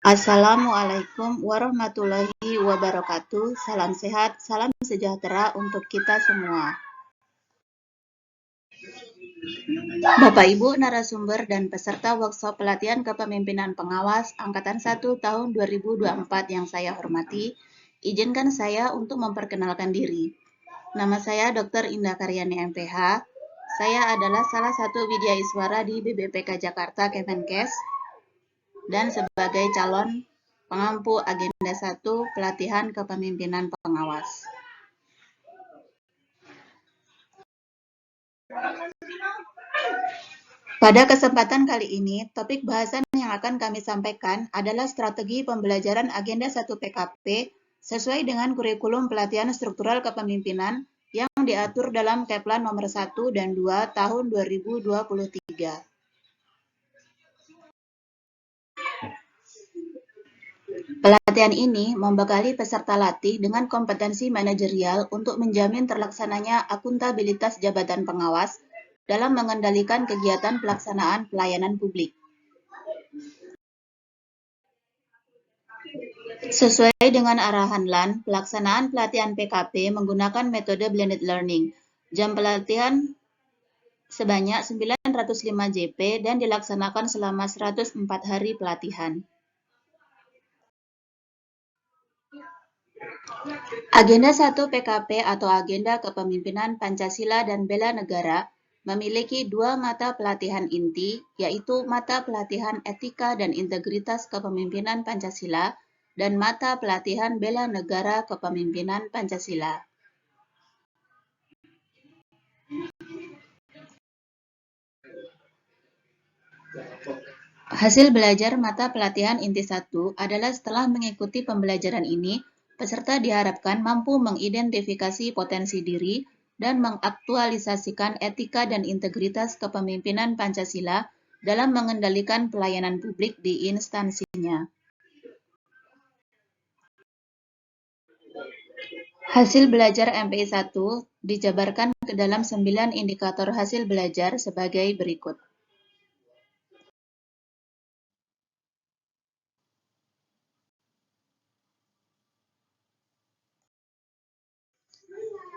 Assalamualaikum warahmatullahi wabarakatuh. Salam sehat, salam sejahtera untuk kita semua. Bapak Ibu narasumber dan peserta workshop pelatihan kepemimpinan pengawas Angkatan 1 tahun 2024 yang saya hormati, izinkan saya untuk memperkenalkan diri. Nama saya Dr. Indah Karyani MPH. Saya adalah salah satu widyaiswara di BBPK Jakarta Kemenkes dan sebagai calon pengampu agenda 1 pelatihan kepemimpinan pengawas. Pada kesempatan kali ini, topik bahasan yang akan kami sampaikan adalah strategi pembelajaran agenda 1 PKP sesuai dengan kurikulum pelatihan struktural kepemimpinan yang diatur dalam Keplan nomor 1 dan 2 tahun 2023. Pelatihan ini membekali peserta latih dengan kompetensi manajerial untuk menjamin terlaksananya akuntabilitas jabatan pengawas dalam mengendalikan kegiatan pelaksanaan pelayanan publik. Sesuai dengan arahan LAN, pelaksanaan pelatihan PKP menggunakan metode blended learning. Jam pelatihan sebanyak 905 JP dan dilaksanakan selama 104 hari pelatihan. Agenda 1 PKP atau Agenda Kepemimpinan Pancasila dan Bela Negara memiliki dua mata pelatihan inti, yaitu mata pelatihan Etika dan Integritas Kepemimpinan Pancasila dan mata pelatihan Bela Negara Kepemimpinan Pancasila. Hasil belajar mata pelatihan inti 1 adalah setelah mengikuti pembelajaran ini, peserta diharapkan mampu mengidentifikasi potensi diri dan mengaktualisasikan etika dan integritas kepemimpinan Pancasila dalam mengendalikan pelayanan publik di instansinya. Hasil belajar MPI 1 dijabarkan ke dalam 9 indikator hasil belajar sebagai berikut.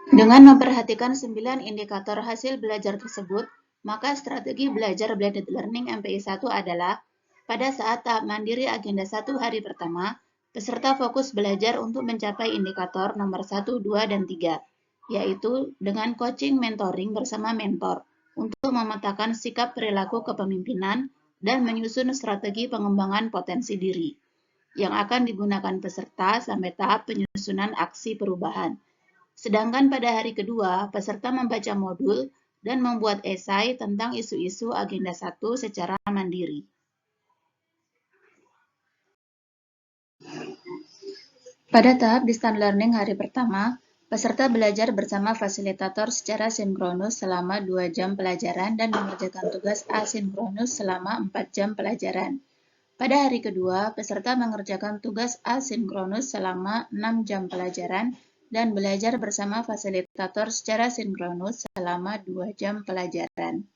Dengan memperhatikan 9 indikator hasil belajar tersebut, maka strategi belajar blended learning MPI 1 adalah pada saat tahap mandiri agenda 1 hari pertama, peserta fokus belajar untuk mencapai indikator nomor 1, 2, dan 3, yaitu dengan coaching mentoring bersama mentor untuk memetakan sikap perilaku kepemimpinan dan menyusun strategi pengembangan potensi diri yang akan digunakan peserta sampai tahap penyusunan aksi perubahan. Sedangkan pada hari kedua, peserta membaca modul dan membuat esai tentang isu-isu agenda 1 secara mandiri. Pada tahap distance learning hari pertama, peserta belajar bersama fasilitator secara sinkronus selama 2 jam pelajaran dan mengerjakan tugas asinkronus selama 4 jam pelajaran. Pada hari kedua, peserta mengerjakan tugas asinkronus selama 6 jam pelajaran dan belajar bersama fasilitator secara sinkronus selama 2 jam pelajaran.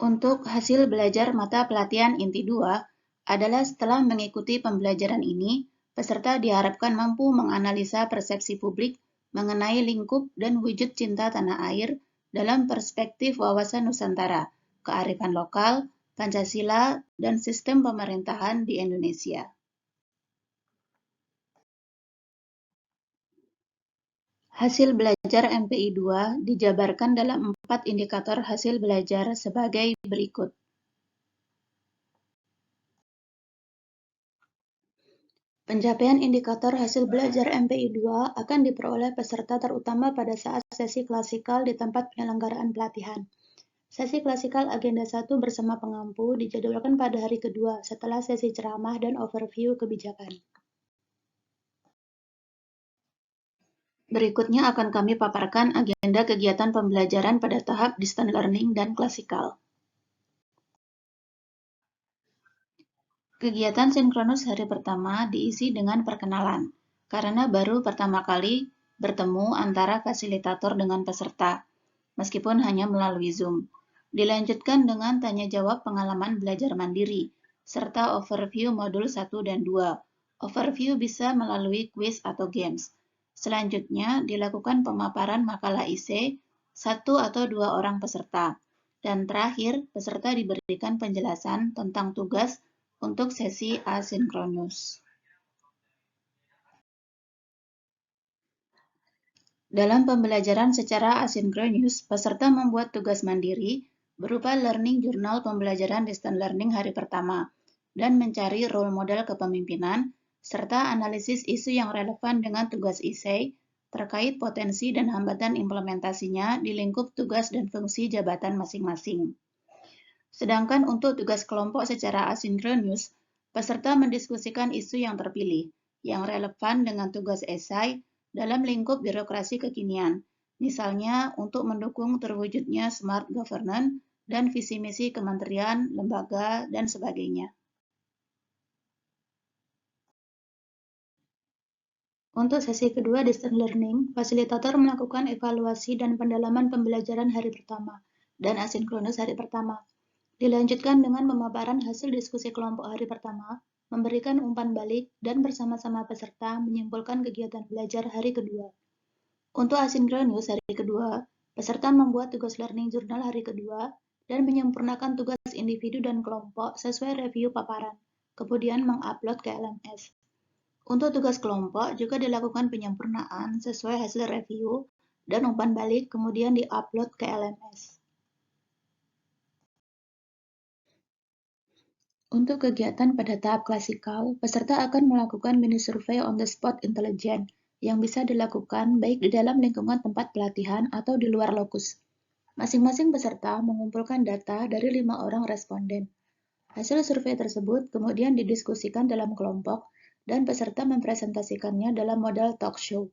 Untuk hasil belajar mata pelatihan inti 2 adalah setelah mengikuti pembelajaran ini, peserta diharapkan mampu menganalisa persepsi publik mengenai lingkup dan wujud cinta tanah air dalam perspektif wawasan Nusantara, kearifan lokal, Pancasila, dan sistem pemerintahan di Indonesia. Hasil belajar MPI 2 dijabarkan dalam 4 indikator hasil belajar sebagai berikut. Pencapaian indikator hasil belajar MPI 2 akan diperoleh peserta terutama pada saat sesi klasikal di tempat penyelenggaraan pelatihan. Sesi klasikal agenda 1 bersama pengampu dijadwalkan pada hari kedua setelah sesi ceramah dan overview kebijakan. Berikutnya akan kami paparkan agenda kegiatan pembelajaran pada tahap distance learning dan klasikal. Kegiatan sinkronus hari pertama diisi dengan perkenalan, karena baru pertama kali bertemu antara fasilitator dengan peserta, meskipun hanya melalui Zoom. Dilanjutkan dengan tanya jawab pengalaman belajar mandiri, serta overview modul 1 dan 2. Overview bisa melalui quiz atau games. Selanjutnya, dilakukan pemaparan makalah esai, 1 atau 2 orang peserta. Dan terakhir, peserta diberikan penjelasan tentang tugas untuk sesi asinkronus. Dalam pembelajaran secara asinkronus, peserta membuat tugas mandiri berupa learning journal pembelajaran distance learning hari pertama dan mencari role model kepemimpinan serta analisis isu yang relevan dengan tugas esai terkait potensi dan hambatan implementasinya di lingkup tugas dan fungsi jabatan masing-masing. Sedangkan untuk tugas kelompok secara asinkronus, peserta mendiskusikan isu yang terpilih, yang relevan dengan tugas esai dalam lingkup birokrasi kekinian, misalnya untuk mendukung terwujudnya smart governance dan visi misi kementerian, lembaga, dan sebagainya. Untuk sesi kedua distance learning, fasilitator melakukan evaluasi dan pendalaman pembelajaran hari pertama dan asinkronus hari pertama. Dilanjutkan dengan pemaparan hasil diskusi kelompok hari pertama, memberikan umpan balik, dan bersama-sama peserta menyimpulkan kegiatan belajar hari kedua. Untuk asinkronus hari kedua, peserta membuat tugas learning journal hari kedua dan menyempurnakan tugas individu dan kelompok sesuai review paparan, kemudian mengupload ke LMS. Untuk tugas kelompok juga dilakukan penyempurnaan sesuai hasil review dan umpan balik kemudian diupload ke LMS. Untuk kegiatan pada tahap klasikal, peserta akan melakukan mini survei on the spot intelijen yang bisa dilakukan baik di dalam lingkungan tempat pelatihan atau di luar lokus. Masing-masing peserta mengumpulkan data dari 5 orang responden. Hasil survei tersebut kemudian didiskusikan dalam kelompok dan peserta mempresentasikannya dalam modal talk show.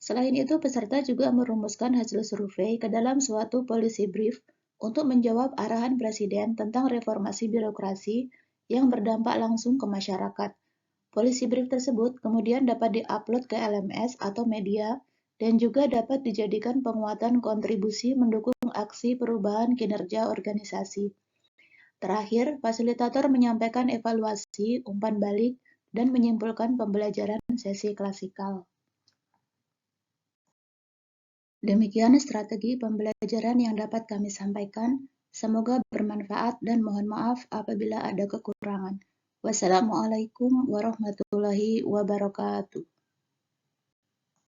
Selain itu, peserta juga merumuskan hasil survei ke dalam suatu policy brief untuk menjawab arahan Presiden tentang reformasi birokrasi yang berdampak langsung ke masyarakat. Policy brief tersebut kemudian dapat diupload ke LMS atau media dan juga dapat dijadikan penguatan kontribusi mendukung aksi perubahan kinerja organisasi. Terakhir, fasilitator menyampaikan evaluasi, umpan balik, dan menyimpulkan pembelajaran sesi klasikal. Demikian strategi pembelajaran yang dapat kami sampaikan. Semoga bermanfaat dan mohon maaf apabila ada kekurangan. Wassalamualaikum warahmatullahi wabarakatuh.